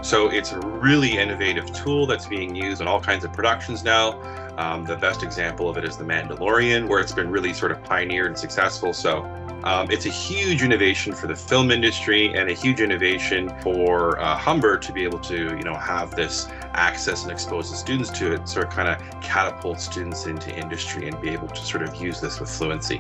So it's a really innovative tool that's being used in all kinds of productions now. The best example of it is The Mandalorian, where it's been really sort of pioneered and successful. So it's a huge innovation for the film industry and a huge innovation for Humber to be able to, have this access and expose the students to it, sort of kind of catapult students into industry and be able to sort of use this with fluency.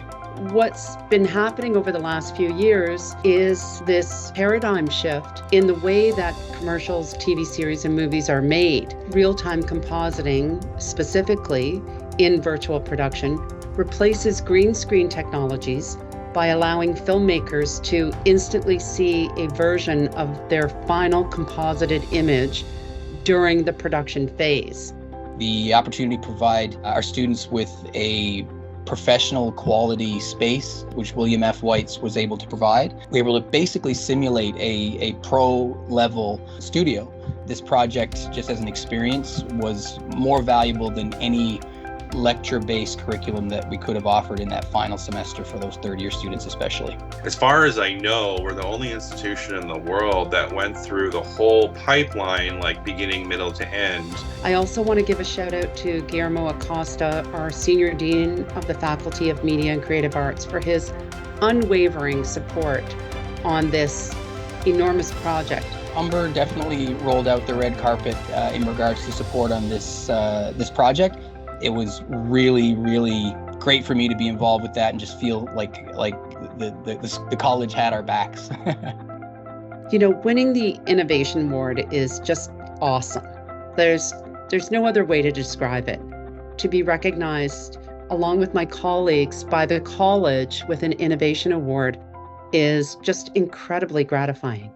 What's been happening over the last few years is this paradigm shift in the way that commercials, TV series, and movies are made. Real-time compositing, specifically in virtual production, replaces green screen technologies by allowing filmmakers to instantly see a version of their final composited image during the production phase. The opportunity to provide our students with a professional quality space, which William F. White's was able to provide. We were able to basically simulate a pro level studio. This project, just as an experience, was more valuable than any lecture-based curriculum that we could have offered in that final semester for those third-year students especially. As far as I know, we're the only institution in the world that went through the whole pipeline, like beginning, middle to end. I also want to give a shout out to Guillermo Acosta, our Senior Dean of the Faculty of Media and Creative Arts, for his unwavering support on this enormous project. Humber definitely rolled out the red carpet in regards to support on this project. It was really, really great for me to be involved with that and just feel like the college had our backs. Winning the Innovation Award is just awesome. There's no other way to describe it. To be recognized along with my colleagues by the college with an Innovation Award is just incredibly gratifying.